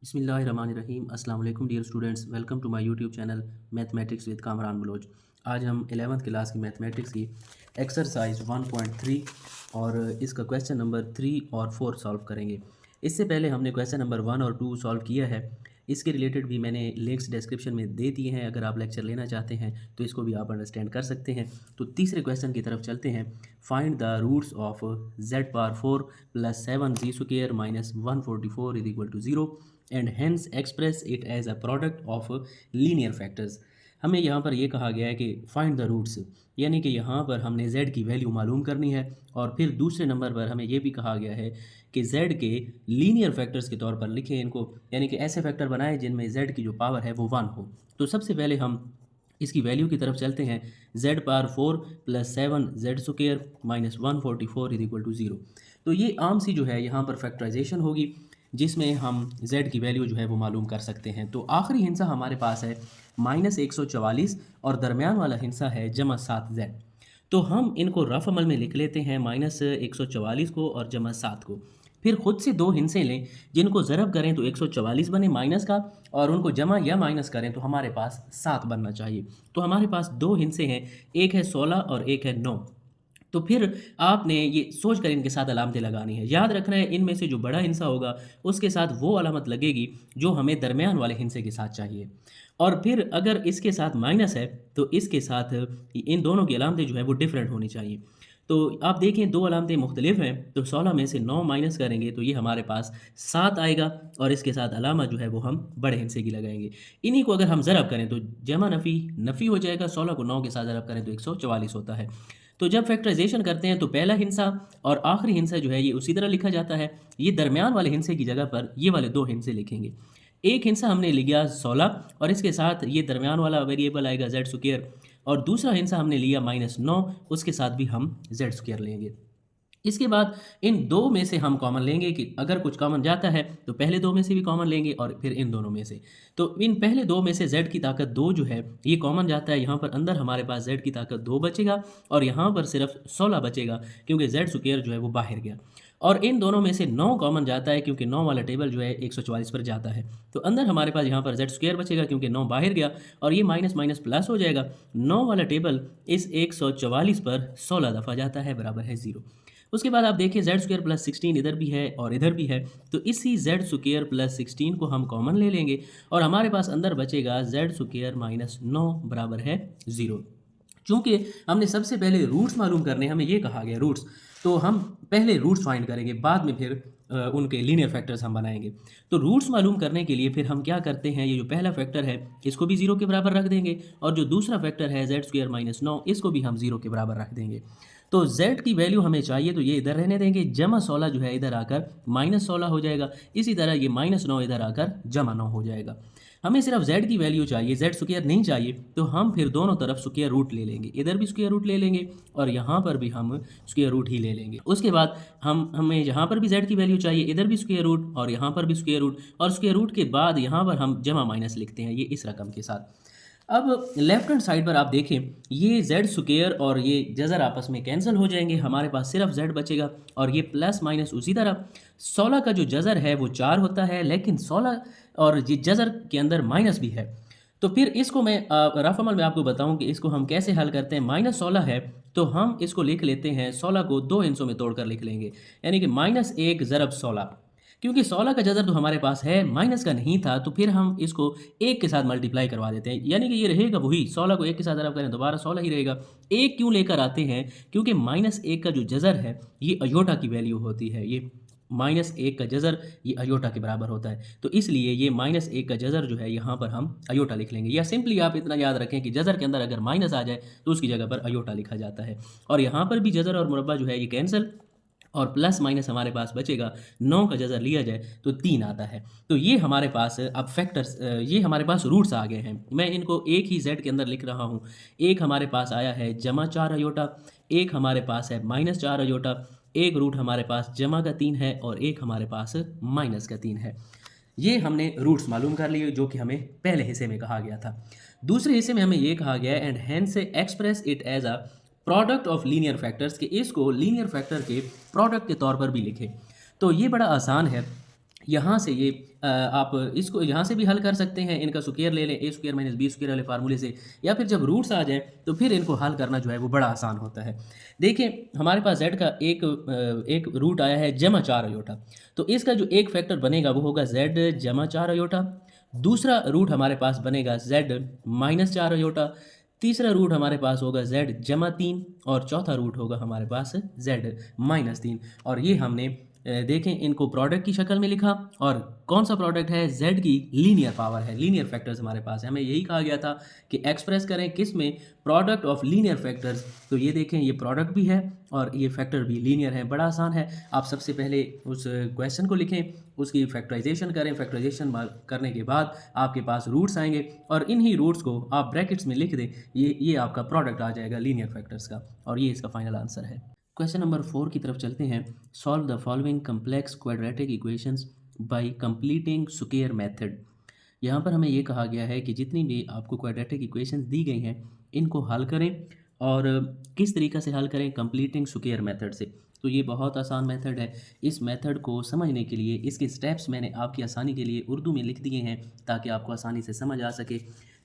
बिस्मिल्लाहिर्रहमानिर्रहीम। अस्सलाम वालेकुम dear students, welcome to my YouTube channel mathematics with Kamran Baloch. आज हम 11th क्लास की मैथमेटिक्स की एक्सरसाइज 1.3 और इसका क्वेश्चन नंबर 3 और 4 सॉल्व करेंगे। इससे पहले हमने क्वेश्चन नंबर 1 और 2 सॉल्व किया है। इसके रिलेटेड भी मैंने लिंक्स डिस्क्रिप्शन में दे दिए हैं, अगर आप लेक्चर लेना चाहते हैं तो इसको भी आप अंडरस्टैंड कर सकते हैं। तो तीसरे क्वेश्चन की तरफ चलते हैं। Find the roots of z power 4 plus 7 z square minus 144 is equal to 0 and hence express it as a product of linear factors. हमें यहाँ पर ये कहा गया है कि फाइंड द रूट्स, यानी कि यहाँ पर हमने z की वैल्यू मालूम करनी है। और फिर दूसरे नंबर पर हमें ये भी कहा गया है कि z के लीनियर फैक्टर्स के तौर पर लिखें इनको, यानी कि ऐसे फैक्टर बनाएं जिनमें z की जो पावर है वो 1 हो। तो सबसे पहले हम इसकी वैल्यू की तरफ चलते हैं। z power 4 plus 7 z square minus 144 is equal to 0। तो ये आम सी जो है यहाँ पर फैक्टराइजेशन होगी, जिसमें हम z की वैल्यू जो है वो मालूम कर सकते हैं। तो आखिरी हिस्सा हमारे पास है -144 और दरमियान वाला हिस्सा है +7z। तो हम इनको रफ अमल में लिख लेते हैं, -144 को और +7 को। फिर खुद से दो हिस्से लें जिनको ज़रब करें तो 144 बने माइनस का, और उनको जमा या माइनस करें तो हमारे पास 7 बनना चाहिए। तो हमारे पास दो हिस्से हैं, एक है 16 और एक है 9। तो फिर आपने ये सोच कर इनके साथ अलामतें लगानी है। याद रखना है इनमें से जो बड़ा हिस्सा होगा उसके साथ वो अलामत लगेगी जो हमें दरमियान वाले हिस्से के साथ चाहिए। और फिर अगर इसके साथ माइनस है तो इसके साथ इन दोनों की अलामतें जो है वो डिफरेंट होनी चाहिए। तो आप देखें दो अलामतें मुख्तलिफ हैं, तो 16 में से 9 माइनस करेंगे तो ये हमारे पास 7 आएगा, और इसके साथ अलामत जो है वो हम बड़े हिस्से की लगाएंगे। इन्हीं को अगर हम ज़रब करें तो जमा नफ़ी नफ़ी हो जाएगा, 16 को 9 के साथ ज़रब करें तो 144 होता है। तो जब फैक्टराइजेशन करते हैं तो पहला हिस्सा और आखिरी हिस्सा जो है ये उसी तरह लिखा जाता है। ये दरमियान वाले हिस्से की जगह पर ये वाले दो हिस्से लिखेंगे। एक हिस्सा हमने लिया 16 और इसके साथ ये दरमियान वाला वेरिएबल आएगा z स्क्वायर, और दूसरा हिस्सा हमने लिया -9, उसके साथ भी हम z स्क्वायर लेंगे। इसके बाद इन दो में से हम कॉमन लेंगे कि अगर कुछ कॉमन जाता है तो पहले दो में से भी कॉमन लेंगे और फिर इन दोनों में से। तो इन पहले दो में से z की ताकत 2 जो है ये कॉमन जाता है, यहाँ पर अंदर हमारे पास z की ताकत 2 बचेगा और यहाँ पर सिर्फ 16 बचेगा क्योंकि z स्क्वायर जो है वो बाहर गया। और इन दोनों में से 9 कॉमन जाता है क्योंकि 9 वाला टेबल जो है 144 पर जाता है। तो अंदर हमारे पास यहाँ पर z स्क्वायर बचेगा क्योंकि 9 बाहर गया, और ये माइनस माइनस प्लस हो जाएगा। 9 वाला टेबल इस 144 पर 16 दफ़ा जाता है, बराबर है 0। उसके बाद आप देखिए z स्क्वायर प्लस 16 इधर भी है और इधर भी है, तो इसी z स्क्वायर प्लस 16 को हम कॉमन ले लेंगे और हमारे पास अंदर बचेगा z स्क्वायर माइनस 9 बराबर है 0। चूंकि हमने सबसे पहले रूट्स मालूम करने, हमें ये कहा गया रूट्स, तो हम पहले रूट्स फाइंड करेंगे, बाद में फिर उनके लीनियर फैक्टर्स हम बनाएंगे। तो रूट्स मालूम करने के लिए फिर हम क्या करते हैं, ये जो पहला फैक्टर है इसको भी 0 के बराबर रख देंगे, और जो दूसरा फैक्टर है z स्क्वायर माइनस 9 इसको भी हम 0 के बराबर रख देंगे। तो z की वैल्यू हमें चाहिए तो ये इधर रहने देंगे, जमा 16 जो है इधर आकर -16 हो जाएगा। इसी तरह ये -9 इधर आकर जमा 9 हो जाएगा। हमें सिर्फ z की वैल्यू चाहिए, z स्क्वायर नहीं चाहिए, तो हम फिर दोनों तरफ स्क्वायर रूट ले लेंगे, इधर भी स्क्वायर रूट ले लेंगे और यहाँ पर भी हम स्क्वायर रूट ही ले लेंगे। उसके बाद हमें यहाँ पर भी z की वैल्यू चाहिए, इधर भी स्क्वायर रूट और यहाँ पर भी स्क्वायर रूट, और स्क्वायर रूट के बाद यहाँ पर हम जमा माइनस लिखते हैं ये इस रकम के साथ। अब लेफ्ट हैंड साइड पर आप देखें ये z स्क्वायर और ये जज़र आपस में कैंसिल हो जाएंगे, हमारे पास सिर्फ z बचेगा, और ये प्लस माइनस उसी तरह। 16 का जो जज़र है वो 4 होता है, लेकिन 16 और ये जज़र के अंदर माइनस भी है। तो फिर इसको मैं रफ अमल में आपको बताऊं कि इसको हम कैसे हल करते हैं। -16 है तो हम इसको लिख लेते हैं, 16 को दो हिस्सों में तोड़कर लिख लेंगे, यानी कि -1 ज़रब 16, क्योंकि 16 का जज़र तो हमारे पास है, माइनस का नहीं था, तो फिर हम इसको 1 के साथ मल्टीप्लाई करवा देते हैं, यानी कि ये रहेगा वही 16 को 1 के साथ अरब करें दोबारा 16 ही रहेगा। 1 क्यों लेकर आते हैं, क्योंकि -1 का जो जज़र है ये अयोटा की वैल्यू होती है, ये -1 का जज़र ये अयोटा के बराबर होता है, तो इसलिए ये -1 का जज़र जो है यहाँ पर हम अयोटा लिख लेंगे। या सिंपली आप इतना याद रखें कि जज़र के अंदर अगर माइनस आ जाए तो उसकी जगह पर अयोटा लिखा जाता है। और यहाँ पर भी जज़र और मुरब्बा जो है ये कैंसिल, और प्लस माइनस हमारे पास बचेगा, 9 का जज़र लिया जाए तो 3 आता है। तो ये हमारे पास अब फैक्टर्स, ये हमारे पास रूट्स आ गए हैं। मैं इनको एक ही z के अंदर लिख रहा हूँ। एक हमारे पास आया है +4 अयोटा, एक हमारे पास है -4 अयोटा, एक रूट हमारे पास जमा का 3 है और एक हमारे पास माइनस का 3 है। ये हमने रूट्स मालूम कर लिए जो कि हमें पहले हिस्से में कहा गया था। दूसरे हिस्से में हमें ये कहा गया है and hence express it as a product of linear factors, के इसको लीनियर फैक्टर के प्रोडक्ट के तौर पर भी लिखें। तो ये बड़ा आसान है। यहाँ से ये आप इसको यहाँ से भी हल कर सकते हैं, इनका स्क्वायर ले लें, ए स्क्वायर माइनस बी स्क्वायर वाले फार्मूले से, या फिर जब रूट्स आ जाएँ तो फिर इनको हल करना जो है वो बड़ा आसान होता है। देखिए हमारे पास z का एक रूट आया है जमा 4 अयोटा, तो इसका जो एक फैक्टर बनेगा वो होगा z जमा 4 अयोटा। दूसरा रूट हमारे पास बनेगा z माइनस 4 अयोटा। तीसरा रूट हमारे पास होगा z जमा 3 और चौथा रूट होगा हमारे पास z माइनस 3। और ये हमने देखें इनको प्रोडक्ट की शक्ल में लिखा, और कौन सा प्रोडक्ट है, z की लीनियर पावर है, लीनियर फैक्टर्स हमारे पास है। हमें यही कहा गया था कि एक्सप्रेस करें किस में, प्रोडक्ट ऑफ लीनियर फैक्टर्स। तो ये देखें ये प्रोडक्ट भी है और ये फैक्टर भी लीनियर है, बड़ा आसान है। आप सबसे पहले उस क्वेश्चन को लिखें, उसकी फैक्टराइजेशन करें, फैक्टराइजेशन करने के बाद आपके पास रूट्स आएंगे और इन्हीं रूट्स को आप ब्रैकेट्स में लिख दें, ये आपका प्रोडक्ट आ जाएगा लीनियर फैक्टर्स का, और ये इसका फाइनल आंसर है। क्वेश्चन नंबर 4 की तरफ चलते हैं। Solve the following complex quadratic equations bye completing square method. यहाँ पर हमें ये कहा गया है कि जितनी भी आपको क्वाड्रेटिक इक्वेशंस दी गई हैं इनको हल करें, और किस तरीक़े से हल करें, कंप्लीटिंग स्क्वायर मेथड से। तो ये बहुत आसान मेथड है। इस मेथड को समझने के लिए इसके स्टेप्स मैंने आपकी आसानी के लिए उर्दू में लिख दिए हैं ताकि आपको आसानी से समझ आ सके।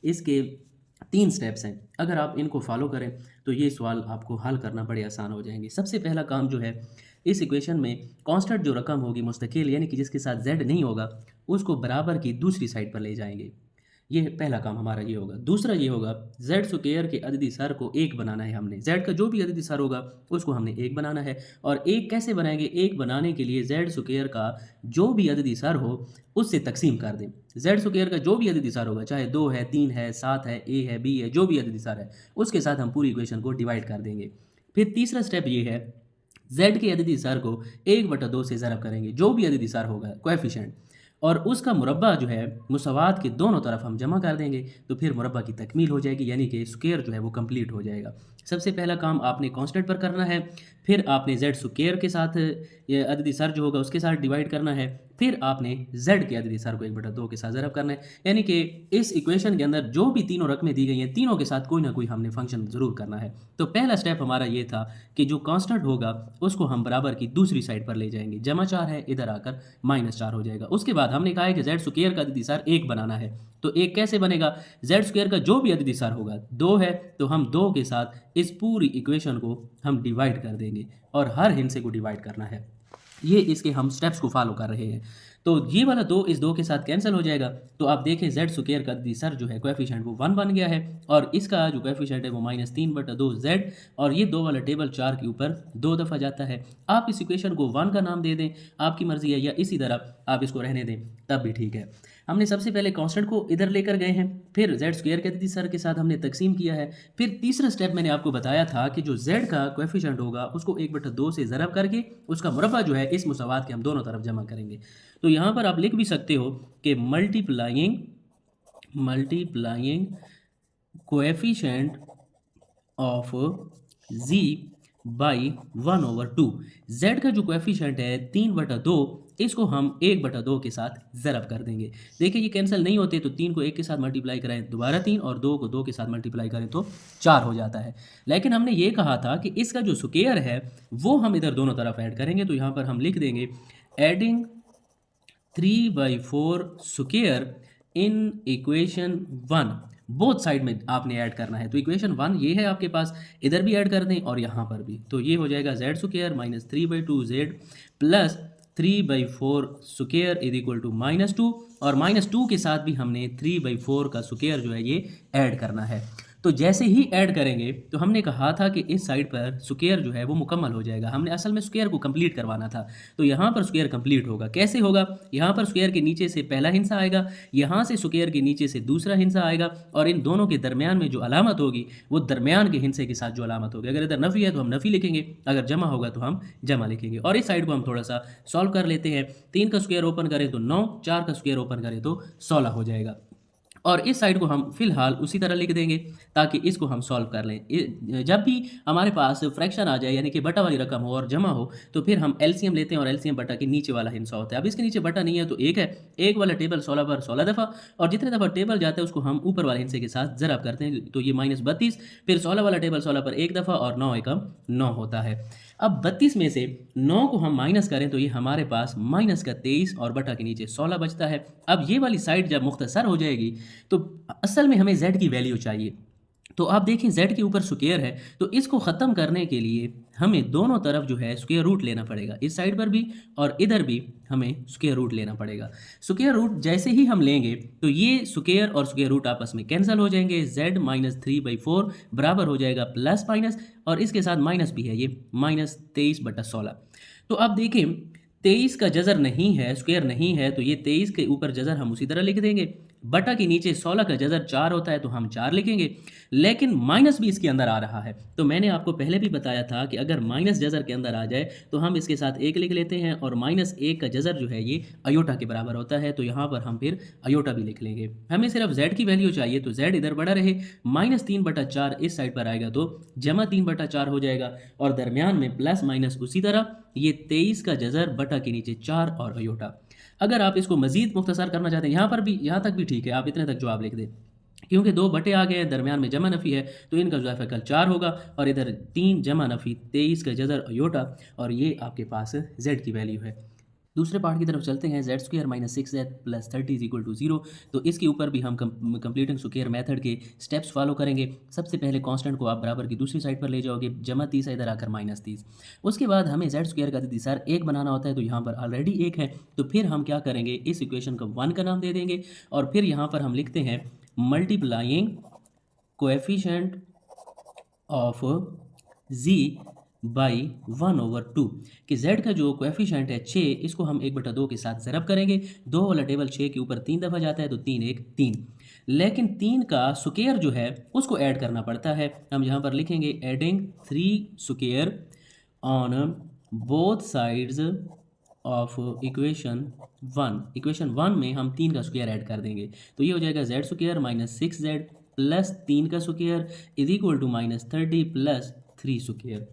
इसके 3 स्टेप्स हैं, अगर आप इनको फॉलो करें तो ये सवाल आपको हल करना बड़े आसान हो जाएंगे। सबसे पहला काम जो है, इस इक्वेशन में कांस्टेंट जो रकम होगी मुस्तकिल, यानी कि जिसके साथ z नहीं होगा, उसको बराबर की दूसरी साइड पर ले जाएंगे। ये पहला काम हमारा ये होगा। दूसरा ये होगा, z स्क्वायर के अददी सर को 1 बनाना है हमने। z का जो भी अददी सर होगा उसको हमने 1 बनाना है। और 1 कैसे बनाएंगे, 1 बनाने के लिए z स्क्वायर का जो भी अददी सर हो उससे तकसीम कर दें। z स्क्वायर का जो भी अददी सर होगा, चाहे 2 है, 3 है, 7 है, a है, b है, जो भी अददी सर है उसके साथ हम पूरी इक्वेशन को डिवाइड कर देंगे। फिर तीसरा स्टेप ये है, z के अददी सर को 1/2 से ज़रब करेंगे, जो भी अददी सर होगा कोएफिशिएंट, और उसका मुरब्बा जो है मुसवात के दोनों तरफ हम जमा कर देंगे, तो फिर मुरब्बा की तकमील हो जाएगी, यानी कि स्क्वायर जो है वो कंप्लीट हो जाएगा। सबसे पहला काम आपने कांस्टेंट पर करना है, फिर आपने z स्क्वायर के साथ ये अददी सर जो होगा उसके साथ डिवाइड करना है, फिर आपने z के अददी सर को 1/2 के साथ ज़रब करना है। यानी कि इस इक्वेशन के अंदर जो भी तीनों रकमें दी गई हैं तीनों के साथ कोई ना कोई हमने फंक्शन ज़रूर करना है। तो पहला स्टेप हमारा ये था कि जो कांस्टेंट होगा उसको हम बराबर की दूसरी साइड पर ले जाएंगे। जमा 4 है, इधर आकर -4 हो जाएगा। उसके बाद हमने कहा है कि z स्क्वायर का अददी सर 1 बनाना है। तो 1 कैसे बनेगा, z स्क्वायर का जो भी अददी सर होगा 2 है, तो हम 2 के साथ इस पूरी इक्वेशन को हम डिवाइड कर देंगे, और हर हिस्से को डिवाइड करना है। ये इसके हम स्टेप्स को फॉलो कर रहे हैं। तो ये वाला 2 इस 2 के साथ कैंसिल हो जाएगा। तो आप देखें z स्क्वायर का अददी सर जो है कोएफिशिएंट वो 1 बन गया है, और इसका जो कोएफिशिएंट है वो -3/2 z, और ये 2 वाला टेबल 4 के ऊपर 2 दफ़ा जाता है। आप इस इक्वेशन को 1 का नाम दे दें, आपकी मर्ज़ी है, या इसी तरह आप इसको रहने दें तब भी ठीक है। हमने सबसे पहले कांस्टेंट को इधर लेकर गए हैं, फिर z स्क्वायर के अददी सर के साथ हमने तकसीम किया है। फिर तीसरा स्टेप मैंने आपको बताया था कि जो z का कोएफिशिएंट होगा उसको 1/2 से ज़रब करके उसका मुरब्बा जो है इस मुसावात के हम दोनों तरफ जमा करेंगे। तो यहाँ पर आप लिख भी सकते हो कि multiplying coefficient of z by 1/2। z का जो कोएफिशिएंट है 3/2, इसको हम 1/2 के साथ ज़रब कर देंगे। देखिए ये कैंसिल नहीं होते, तो 3 को 1 के साथ मल्टीप्लाई करें दोबारा 3, और 2 को 2 के साथ मल्टीप्लाई करें तो 4 हो जाता है। लेकिन हमने ये कहा था कि इसका जो स्क्वायर है वो हम इधर दोनों तरफ ऐड करेंगे। तो यहाँ पर हम लिख देंगे adding 3/4 square in equation 1। Both side में आपने ऐड करना है। तो इक्वेशन 1 ये है आपके पास, इधर भी ऐड कर दें और यहाँ पर भी। तो ये हो जाएगा z square -3/2z plus 3/4 square is equal to -2, और -2 के साथ भी हमने 3/4 का स्क्वायर जो है ये ऐड करना है। तो जैसे ही ऐड करेंगे, तो हमने कहा था कि इस साइड पर स्क्वायर जो है वो मुकम्मल हो जाएगा। हमने असल में स्क्वायर को कंप्लीट करवाना था, तो यहाँ पर स्क्वायर कंप्लीट होगा। कैसे होगा, यहाँ पर स्क्वायर के नीचे से पहला हिस्सा आएगा, यहाँ से स्क्वायर के नीचे से दूसरा हिस्सा आएगा, और इन दोनों के दरमियान में जो अलामत होगी वो दरमियान के हिस्से के साथ जो अलामत होगी। अगर इधर नफ़ी है तो हम नफ़ी लिखेंगे, अगर जमा होगा तो हम जमा लिखेंगे। और इस साइड को हम थोड़ा सा सॉल्व कर लेते हैं। 3 का स्क्वायर ओपन करें तो 9, 4 का स्क्वायर ओपन करें तो 16 हो जाएगा। और इस साइड को हम फिलहाल उसी तरह लिख देंगे ताकि इसको हम सॉल्व कर लें। जब भी हमारे पास फ्रैक्शन आ जाए यानी कि बटा वाली रकम हो और जमा हो तो फिर हम एलसीएम लेते हैं और एलसीएम बटा के नीचे वाला हिस्सा होता है। अब इसके नीचे बटा नहीं है तो एक है, एक वाला टेबल 16 पर 16 दफ़ा और जितने दफ़ा टेबल जाता है उसको हम ऊपर वाले हिस्से के साथ ज़रब करते हैं तो ये -32, फिर 16 वाला टेबल 16 पर एक दफ़ा और 9 एकम 9 होता है। अब 32 में से 9 को हम माइनस करें तो ये हमारे पास माइनस का 23 और बटा के नीचे 16 बचता है। अब ये वाली साइड जब मुख्तसर हो जाएगी तो असल में हमें z की वैल्यू चाहिए। तो आप देखें z के ऊपर स्क्वायर है तो इसको ख़त्म करने के लिए हमें दोनों तरफ जो है स्क्वायर रूट लेना पड़ेगा, इस साइड पर भी और इधर भी हमें स्क्वायर रूट लेना पड़ेगा। स्क्वायर रूट जैसे ही हम लेंगे तो ये स्क्वायर और स्क्वायर रूट आपस में कैंसिल हो जाएंगे, z -3/4 बराबर हो जाएगा प्लस माइनस और इसके साथ माइनस भी है, ये -23/16। तो अब देखें 23 का जज़र नहीं है, स्क्वायर नहीं है तो ये 23 के ऊपर जज़र हम उसी तरह लिख देंगे। बटा के नीचे 16 का जज़र 4 होता है तो हम 4 लिखेंगे, लेकिन माइनस भी इसके अंदर आ रहा है। तो मैंने आपको पहले भी बताया था कि अगर माइनस जज़र के अंदर आ जाए तो हम इसके साथ 1 लिख लेते हैं और -1 का जज़र जो है ये अयोटा के बराबर होता है तो यहाँ पर हम फिर अयोटा भी लिख लेंगे। हमें सिर्फ z की वैल्यू चाहिए तो z इधर बड़ा रहे, -3/4 इस साइड पर आएगा तो -3/4 हो जाएगा और दरमियान में प्लस माइनस उसी तरह ये 23 का जज़र बटा के नीचे 4 और अयोटा। अगर आप इसको मज़ीद मुख्तसर करना चाहते हैं यहाँ पर भी, यहाँ तक भी ठीक है, आप इतने तक जवाब लिख दें क्योंकि 2 बटे आ गए हैं, दरमियान में जमा नफ़ी है तो इनका जो है 4 होगा और इधर 3 जमा नफ़ी 23 का जज़र अयोटा और ये आपके पास z की वैल्यू है। दूसरे पार्ट की तरफ चलते हैं। z² - 6z + 30 = 0। तो इसके ऊपर भी हम कंप्लीटिंग स्क्वायर मेथड के स्टेप्स फॉलो करेंगे। सबसे पहले कांस्टेंट को आप बराबर की दूसरी साइड पर ले जाओगे, जमा 30 है इधर आकर -30। उसके बाद हमें z² का दीसार 1 बनाना होता है तो यहाँ पर ऑलरेडी 1 है तो फिर हम क्या करेंगे, इस इक्वेशन को 1 का नाम दे देंगे और फिर यहाँ पर हम लिखते हैं multiplying coefficient of z by 1/2 कि z का जो कोएफिशिएंट है 6 इसको हम 1/2 के साथ ज़रब करेंगे। 2 वाला टेबल 6 के ऊपर 3 दफ़ा जाता है तो 3 1 3, लेकिन 3 का स्क्वायर जो है उसको ऐड करना पड़ता है। हम यहाँ पर लिखेंगे adding 3 square on both sides of equation 1। Equation 1 में हम 3 का स्क्वायर ऐड कर देंगे तो ये हो जाएगा z² - 6z प्लस 3 का स्क्वायर = -30 प्लस 3 स्क्वायर।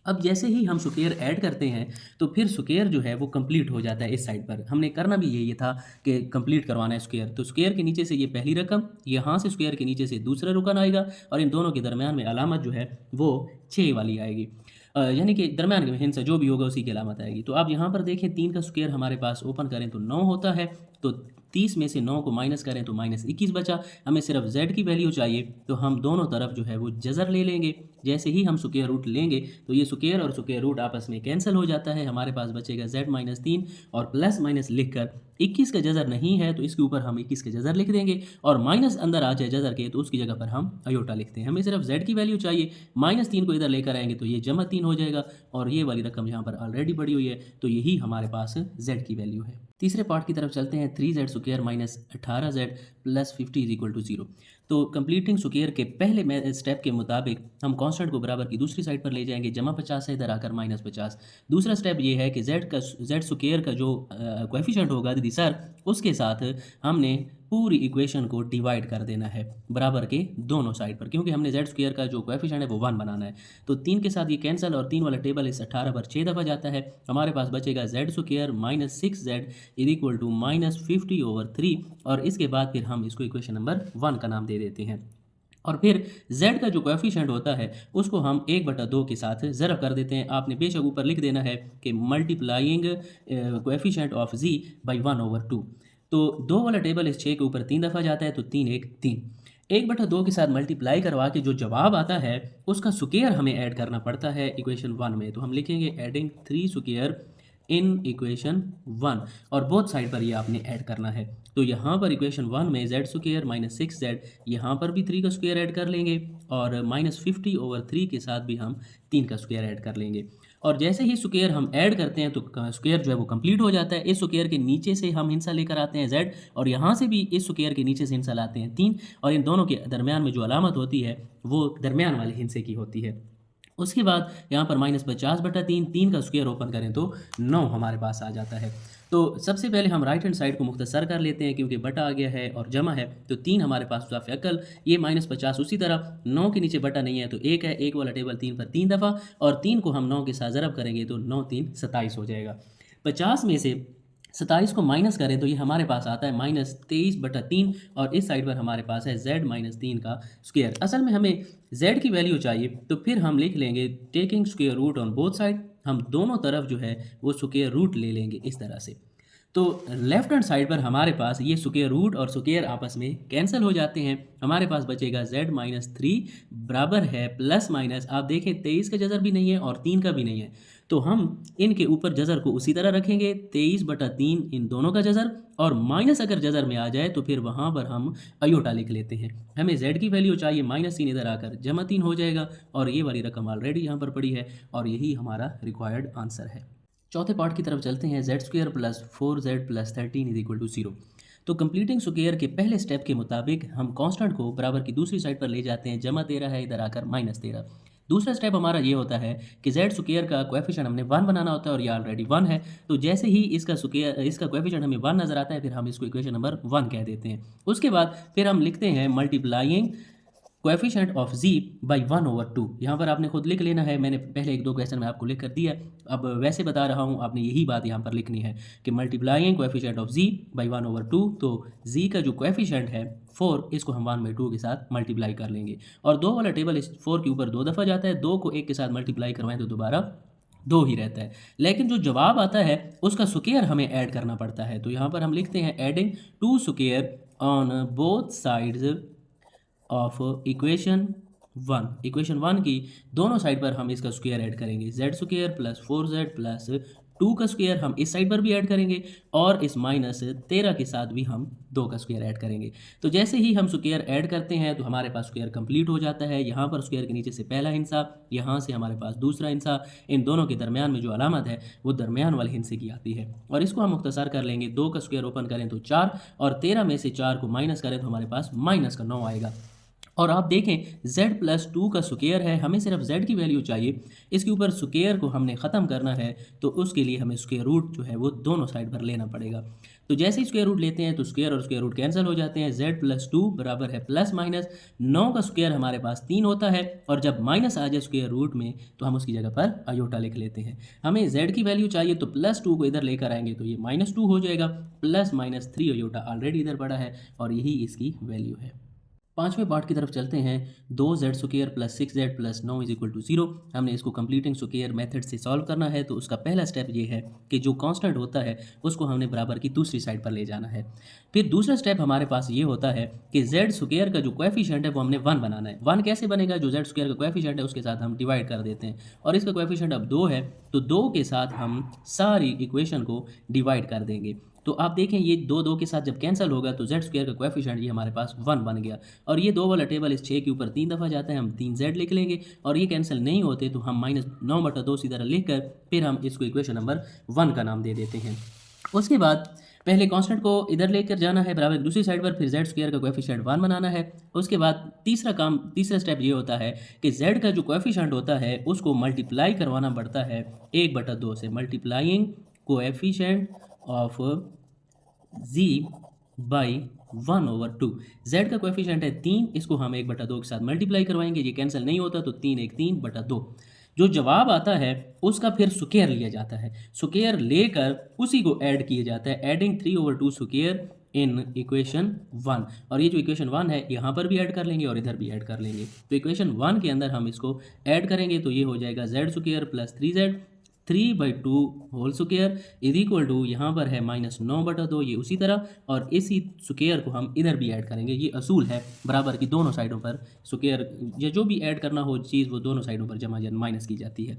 अब जैसे ही हम स्क्वायर ऐड करते हैं तो फिर स्क्वायर जो है वो कंप्लीट हो जाता है। इस साइड पर हमने करना भी यही था कि कंप्लीट करवाना है स्क्वायर। तो स्क्वायर के नीचे से ये पहली रकम, यहाँ से स्क्वायर के नीचे से दूसरा रुकन आएगा और इन दोनों के दरमियान में अलामत जो है वो 6 वाली आएगी, यानी कि दरमियान में हिस्सा जो भी होगा उसी की अलामत आएगी। तो आप यहाँ पर देखें 3 का स्क्वायर हमारे पास ओपन करें तो 9 होता है, तो 30 में से 9 को माइनस करें तो -21 बचा। हमें सिर्फ z की वैल्यू चाहिए तो हम दोनों तरफ जो है वो जज़र ले लेंगे। जैसे ही हम स्क्वायर रूट लेंगे तो ये स्क्वायर और स्क्वायर रूट आपस में कैंसिल हो जाता है, हमारे पास बचेगा z - 3 और प्लस माइनस लिख कर 21 का जज़र नहीं है तो इसके ऊपर हम 21 के जज़र लिख देंगे और माइनस अंदर आ जाए जज़र के तो उसकी जगह पर हम अयोटा लिखते हैं। हमें सिर्फ z की वैल्यू चाहिए, -3 को इधर लेकर आएंगे तो ये जमा 3 हो जाएगा और ये वाली रकम यहाँ पर ऑलरेडी पड़ी हुई है तो यही हमारे पास z की वैल्यू है। तीसरे पार्ट की तरफ चलते हैं। 3z² - 18z + 50 = 0। तो कंप्लीटिंग स्क्वायर के पहले स्टेप के मुताबिक हम कांस्टेंट को बराबर की दूसरी साइड पर ले जाएंगे, जमा 50 है इधर आकर -50। दूसरा स्टेप ये है कि z स्क्वायर का जो कोएफिशिएंट होगा दीसार उसके साथ हमने पूरी इक्वेशन को डिवाइड कर देना है बराबर के दोनों साइड पर, क्योंकि हमने z² का जो कोएफिशिएंट है वो 1 बनाना है। तो 3 के साथ ये कैंसिल और 3 वाला टेबल इस 18 पर 6 दफ़ा जाता है, हमारे पास बचेगा z² - 6z = -50/3 और इसके बाद फिर हम इसको इक्वेशन नंबर 1 का नाम दे देते हैं और फिर z का जो कोएफिशिएंट होता है उसको हम 1/2 के साथ ज़रब कर देते हैं। आपने बेशक ऊपर लिख देना है कि multiplying coefficient of z by 1/2। तो 2 वाला टेबल इस 6 के ऊपर 3 दफ़ा जाता है तो 3 1 3, 1/2 के साथ मल्टीप्लाई करवा के जो जवाब आता है उसका स्क्वायर हमें ऐड करना पड़ता है इक्वेशन 1 में। तो हम लिखेंगे एडिंग 3 स्क्वायर इन इक्वेशन 1 और बोथ साइड पर ये आपने ऐड करना है। तो यहाँ पर इक्वेशन 1 में z² - 6z, यहाँ पर भी 3 का स्क्वायर ऐड कर लेंगे और -50/3 के साथ भी हम 3 का स्क्वायर ऐड कर लेंगे और जैसे ही स्क्वायर हम ऐड करते हैं तो स्क्वायर जो है वो कंप्लीट हो जाता है। इस स्क्वायर के नीचे से हम हिस्सा लेकर आते हैं z और यहाँ से भी इस स्क्वायर के नीचे से हिस्सा लाते हैं 3 और इन दोनों के दरमियान में जो अलामत होती है वो दरमियान वाले हिस्से की होती है। उसके बाद यहाँ पर -50/3, 3 का स्क्वायर ओपन करें तो 9 हमारे पास आ जाता है। तो सबसे पहले हम राइट हैंड साइड को मुख्तसर कर लेते हैं, क्योंकि बटा आ गया है और जमा है तो 3 हमारे पास इज़ाफ़े अकल, ये -50 उसी तरह 9 के नीचे बटा नहीं है तो 1 है, 1 वाला टेबल 3 पर 3 दफ़ा, और 3 को हम 9 के साथ ज़रब करेंगे तो 9 3 27 हो जाएगा। 50 में से 27 को माइनस करें तो ये हमारे पास आता है -23/3, और इस साइड पर हमारे पास है z-3 का स्क्वायर। असल में हमें z की वैल्यू चाहिए, तो फिर हम लिख लेंगे taking square root on both side, हम दोनों तरफ जो है वो स्क्वायर रूट ले लेंगे इस तरह से। तो लेफ्ट हैंड साइड पर हमारे पास ये स्क्वायर रूट और स्क्वायर आपस में कैंसिल हो जाते हैं, हमारे पास बचेगा z-3 बराबर है प्लस माइनस, आप देखें 23 का जज़र भी नहीं है और 3 का भी नहीं है, तो हम इनके ऊपर जज़र को उसी तरह रखेंगे, 23/3 इन दोनों का जज़र, और माइनस अगर जज़र में आ जाए तो फिर वहाँ पर हम अयोटा लिख लेते हैं। हमें z की वैल्यू चाहिए, -3 इधर आकर -3 हो जाएगा, और ये वाली रकम ऑलरेडी यहाँ पर पड़ी है, और यही हमारा रिक्वायर्ड आंसर है। चौथे पार्ट की तरफ चलते हैं। z² + 4z + 13 = 0। तो कंप्लीटिंग स्क्वायर के पहले स्टेप के मुताबिक हम कांस्टेंट को बराबर की दूसरी साइड पर ले जाते हैं, -13 है इधर आकर -13। दूसरा स्टेप हमारा ये होता है कि z² का कोएफिशिएंट हमने 1 बनाना होता है, और ये ऑलरेडी 1 है, तो जैसे ही इसका स्क्वायर इसका कोएफिशिएंट हमें 1 नज़र आता है, फिर हम इसको इक्वेशन नंबर 1 कह देते हैं। उसके बाद फिर हम लिखते हैं multiplying coefficient of z by 1/2। यहाँ पर आपने खुद लिख लेना है, मैंने पहले 1-2 क्वेश्चन में आपको लिख कर दिया, अब वैसे बता रहा हूँ, आपने यही बात यहाँ पर लिखनी है कि multiplying coefficient of z by 1/2। तो z का जो कोएफिशिएंट है 4, इसको हम 1/2 के साथ मल्टीप्लाई कर लेंगे, और 2 वाला टेबल इस 4 के ऊपर 2 दफ़ा जाता है, 2 को 1 के साथ मल्टीप्लाई करवाएं तो दोबारा 2 ही रहता है। लेकिन जो जवाब आता है उसका स्क्वायर हमें ऐड करना पड़ता है, तो यहाँ पर हम लिखते हैं adding 2 square on both sides of equation 1 की दोनों साइड पर हम इसका स्क्वायर ऐड करेंगे, z² + 4z + 2 का स्क्वायर हम इस साइड पर भी ऐड करेंगे, और इस -13 के साथ भी हम 2 का स्क्वायर ऐड करेंगे। तो जैसे ही हम स्क्वायर ऐड करते हैं तो हमारे पास स्क्वायर कंप्लीट हो जाता है। यहाँ पर स्क्वायर के नीचे से पहला हिस्सा, यहाँ से हमारे पास दूसरा हिस्सा, इन दोनों के दरमियान में जो अलामत है वो दरमियान वाले हिस्से की आती है, और इसको हम मुख्तसर कर लेंगे। 2 का स्क्वायर ओपन करें तो 4, और 13 में से 4 को माइनस करें तो हमारे पास -9 आएगा। और आप देखें z+2 का स्क्वायर है, हमें सिर्फ z की वैल्यू चाहिए, इसके ऊपर स्क्वायर को हमने ख़त्म करना है, तो उसके लिए हमें स्क्वायर रूट जो है वो दोनों साइड पर लेना पड़ेगा। तो जैसे ही स्क्वायर रूट लेते हैं तो स्क्वायर और स्क्वायर रूट कैंसिल हो जाते हैं, z+2 बराबर है +-9 का स्क्वायर हमारे पास 3 होता है, और जब माइनस आ जाए स्क्वायर रूट में तो हम उसकी जगह पर अयोटा लिख लेते हैं। हमें z की वैल्यू चाहिए तो +2 को इधर लेकर आएंगे तो ये -2 हो जाएगा, +-3 अयोटा ऑलरेडी इधर पड़ा है, और यही इसकी वैल्यू है। पांचवें पार्ट की तरफ चलते हैं। 2z² + 6z + 9 = 0। हमने इसको कंप्लीटिंग स्क्वायर मेथड से सॉल्व करना है, तो उसका पहला स्टेप ये है कि जो कांस्टेंट होता है उसको हमने बराबर की दूसरी साइड पर ले जाना है। फिर दूसरा स्टेप हमारे पास ये होता है कि z² का जो कोएफिशिएंट है वो हमने 1 बनाना है। 1 कैसे बनेगा, जो z² का कोएफिशिएंट है उसके साथ हम डिवाइड कर देते हैं, और इसका कोएफिशिएंट अब 2 है, तो 2 के साथ हम सारी इक्वेशन को डिवाइड कर देंगे। तो आप देखें ये 2 के साथ जब कैंसिल होगा तो z² का कोएफिशिएंट ये हमारे पास 1 बन गया, और ये 2 वाला टेबल इस 6 के ऊपर 3 दफ़ा जाता है, हम 3z लिख लेंगे, और ये कैंसिल नहीं होते तो हम -9/2 सीधा लिख कर फिर हम इसको इक्वेशन नंबर 1 का नाम दे देते हैं। उसके बाद पहले कांस्टेंट को इधर लेकर जाना है बराबर दूसरी साइड पर, फिर z² का कोएफिशिएंट 1 बनाना है। उसके बाद तीसरा स्टेप ये होता है कि z का जो कोएफिशिएंट होता है उसको मल्टीप्लाई करवाना पड़ता है 1/2 से, multiplying coefficient of z by 1/2। z का कोएफिशिएंट है 3, इसको हम 1/2 के साथ मल्टीप्लाई करवाएंगे, ये कैंसिल नहीं होता तो 3 1 3/2। जो जवाब आता है उसका फिर स्क्वायर लिया जाता है, स्क्वायर लेकर उसी को ऐड किया जाता है, एडिंग 3/2 स्क्वायर इन इक्वेशन 1। और ये जो इक्वेशन 1 है यहाँ पर भी ऐड कर लेंगे और इधर भी ऐड कर लेंगे। तो इक्वेशन 1 के अंदर हम इसको ऐड करेंगे तो ये हो जाएगा z² + 3z 3/2 होल स्क्वायर = यहाँ पर है -9/2, ये उसी तरह, और इसी स्क्वायर को हम इधर भी ऐड करेंगे। ये असूल है बराबर की दोनों साइडों पर स्क्वायर या जो भी ऐड करना हो चीज़ वो दोनों साइडों पर जमा या माइनस की जाती है।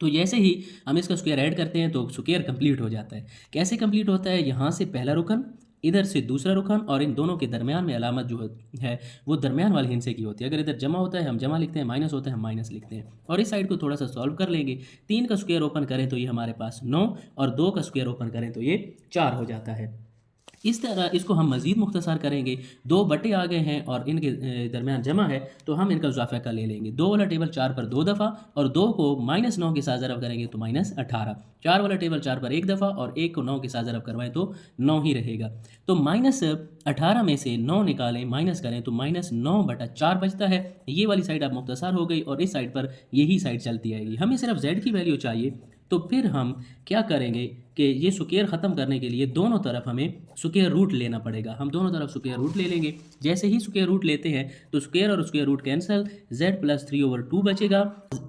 तो जैसे ही हम इसका स्क्वायर ऐड करते हैं तो स्क्वायर कंप्लीट हो जाता है। कैसे कंप्लीट होता है, यहाँ से पहला रुकन, इधर से दूसरा रुकन, और इन दोनों के दरमियान में अलामत जो है वो दरमियान वाले हिस्से की होती है। अगर इधर जमा होता है हम जमा लिखते हैं, माइनस होता है हम माइनस लिखते हैं। और इस साइड को थोड़ा सा सॉल्व कर लेंगे। 3 का स्क्वायर ओपन करें तो ये हमारे पास 9, और 2 का स्क्वायर ओपन करें तो ये 4 हो जाता है। इस तरह इसको हम मज़ीद मुख्तसर करेंगे। 2 बटे आ गए हैं और इनके दरमियान जमा है, तो हम इनका ज़ाफ़ा ले लेंगे। 2 वाला टेबल 4 पर 2 दफ़ा और 2 को -9 के साथ ज़रब करेंगे तो -18। 4 वाला टेबल 4 पर 1 दफ़ा और 1 को 9 के साथ ज़रब करवाएँ तो 9 ही रहेगा। तो -18 में से 9 निकालें, माइनस करें तो -9/4 बचता है। ये वाली साइड अब मुख्तसर हो गई और इस साइड पर यही साइड चलती आएगी। हमें सिर्फ z की वैल्यू चाहिए, तो फिर हम क्या करेंगे कि ये स्क्वायर ख़त्म करने के लिए दोनों तरफ हमें स्क्वायर रूट लेना पड़ेगा। हम दोनों तरफ स्क्वायर रूट ले लेंगे। जैसे ही स्क्वायर रूट लेते हैं तो स्क्वायर और स्क्वायर रूट कैंसिल, z + 3/2 बचेगा।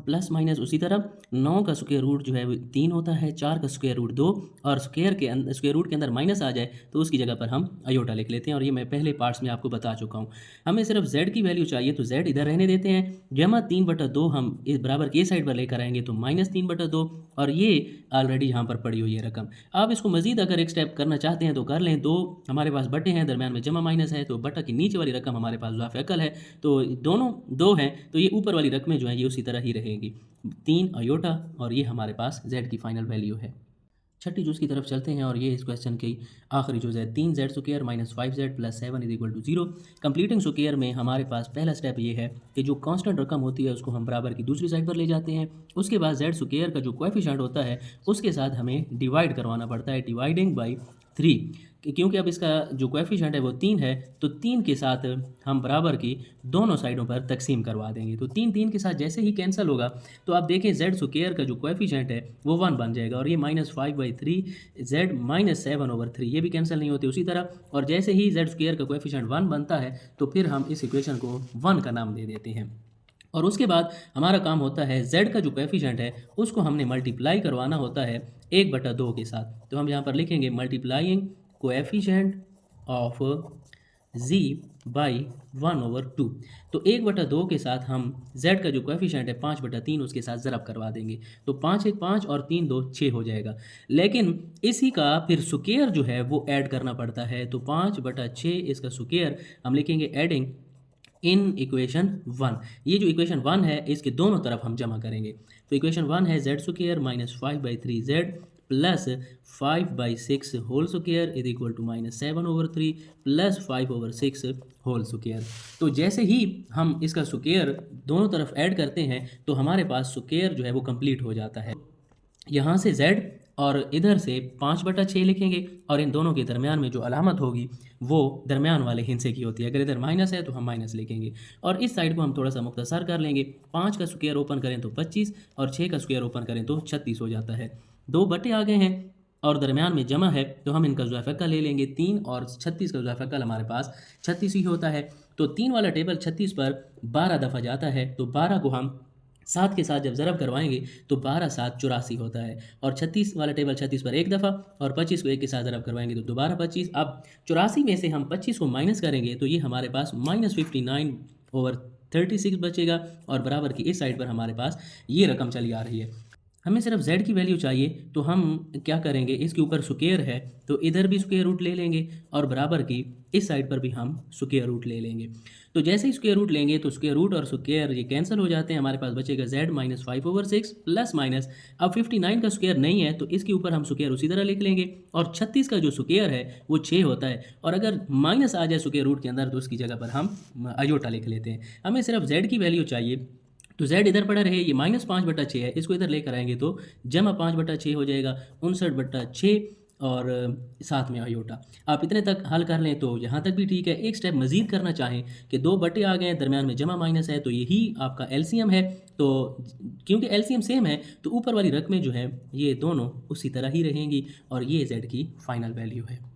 प्लस माइनस उसी तरह 9 का स्क्वायर रूट जो है वो 3 होता है, 4 का स्क्वायर रूट 2 और स्क्वायर रूट के अंदर माइनस आ जाए तो उसकी जगह पर हम आयोटा लिख लेते हैं और ये मैं पहले पार्ट्स में आपको बता चुका हूँ। हमें सिर्फ z की वैल्यू चाहिए तो z इधर रहने देते हैं। जमा 3/2 हम इस बराबर के साइड पर लेकर आएंगे तो -3/2 और ये ऑलरेडी यहाँ पर पड़ी हुई है रकम। आप इसको मज़ीद अगर एक स्टेप करना चाहते हैं तो कर लें। 2 हमारे पास बटे हैं, दरमियान में जमा माइनस है, तो बटा की नीचे वाली रकम हमारे पास ज़ाफ़ है, तो दोनों 2 हैं तो ये ऊपर वाली रकमें जो हैं ये उसी तरह ही रहेंगी, 3 आयोटा, और ये हमारे पास z की फ़ाइनल वैल्यू है। छठी जूज़ की तरफ चलते हैं और ये इस क्वेश्चन की आखिरी जूज़ है। 3z square - 5z + 7 = 0। Completing square में हमारे पास पहला स्टेप ये है कि जो कांस्टेंट रकम होती है उसको हम बराबर की दूसरी साइड पर ले जाते हैं। उसके बाद z स्क्वायर का जो कोएफिशिएंट होता है उसके साथ हमें डिवाइड करवाना पड़ता है, डिवाइडिंग बाई 3, क्योंकि अब इसका जो कोएफिशिएंट है वो 3 है, तो 3 के साथ हम बराबर की दोनों साइडों पर तकसीम करवा देंगे। तो 3 के साथ जैसे ही कैंसिल होगा तो आप देखें z स्क्वायर का जो कोएफिशिएंट है वो 1 बन जाएगा और ये -5/3 z -7/3 ये भी कैंसिल नहीं होते उसी तरह। और जैसे ही z स्क्वायर का कोएफिशिएंट 1 बनता है तो फिर हम इस इक्वेशन को 1 का नाम दे देते हैं। और उसके बाद हमारा काम होता है z का जो कोएफिशिएंट है उसको हमने मल्टीप्लाई करवाना होता है 1/2 के साथ। तो हम यहाँ पर लिखेंगे multiplying coefficient of z by 1/2। तो 1/2 के साथ हम z का जो कोएफिशिएंट है 5/3 उसके साथ ज़रब करवा देंगे, तो 5 1 5 और 3 2 6 हो जाएगा। लेकिन इसी का फिर स्क्वायर जो है वो ऐड करना पड़ता है, तो 5/6 इसका स्क्वायर हम लिखेंगे एडिंग इन इक्वेशन 1। ये जो इक्वेशन 1 है इसके दोनों तरफ हम जमा करेंगे। तो इक्वेशन 1 है z square -5/3z plus 5/6 whole square -7/3 plus 5/6 whole square. तो जैसे ही हम इसका स्क्वायर दोनों तरफ ऐड करते हैं तो हमारे पास स्क्वायर जो है वो कंप्लीट हो जाता है। यहाँ से z और इधर से 5/6 लिखेंगे और इन दोनों के दरमियान में जो अलामत होगी वो दरमियान वाले हिस्से की होती है। अगर इधर माइनस है तो हम माइनस लिखेंगे और इस साइड को हम थोड़ा सा मुख्तसर कर लेंगे। 5 का स्क्वायर ओपन करें तो 25 और 6 का स्क्वायर ओपन करें तो 36 हो जाता है। 2 बटे आ गए हैं और दरमियान में जमा है तो हम इनका ज़ाफ़ा ले लेंगे। 3 और 36 का ज़ाफ़ा हमारे पास 36 ही होता है, तो 3 वाला टेबल 36 पर 12 दफ़ा जाता है, तो 12 को हम 7 के साथ जब ज़रब करवाएंगे तो 12 7 84 होता है। और 36 वाला टेबल 36 पर 1 दफ़ा और 25 को 1 के साथ ज़रब करवाएंगे तो दोबारा 25। अब 84 में से हम 25 को माइनस करेंगे तो ये हमारे पास -59/36 बचेगा और बराबर की इस साइड पर हमारे पास ये रकम चली आ रही है। हमें सिर्फ z की वैल्यू चाहिए, तो हम क्या करेंगे, इसके ऊपर स्क्वायर है तो इधर भी स्क्वायर रूट ले लेंगे और बराबर की इस साइड पर भी हम स्क्वायर रूट ले लेंगे। तो जैसे ही स्क्वायर रूट लेंगे तो स्क्वायर रूट और स्क्वायर ये कैंसिल हो जाते हैं, हमारे पास बचेगा z -5/6 प्लस माइनस। अब 59 का स्क्वायर नहीं है तो इसके ऊपर हम स्क्वायर उसी तरह लिख लेंगे और 36 का जो स्क्वायर है वो 6 होता है और अगर माइनस आ जाए स्क्वायर रूट के अंदर तो उसकी जगह पर हम आयोटा लिख लेते हैं। हमें सिर्फ z की वैल्यू चाहिए, तो z इधर पड़ा रहे, ये -5/6 है, इसको इधर लेकर आएंगे तो जमा 5/6 हो जाएगा, 59/6 और साथ में आयोटा। आप इतने तक हल कर लें तो यहाँ तक भी ठीक है। एक स्टेप मज़ीद करना चाहें कि 2 बटे आ गए हैं, दरमियान में जमा माइनस है, तो यही आपका एलसीएम है। तो क्योंकि एलसीएम सेम है तो ऊपर वाली रकमें जो है ये दोनों उसी तरह ही रहेंगी और ये z की फ़ाइनल वैल्यू है।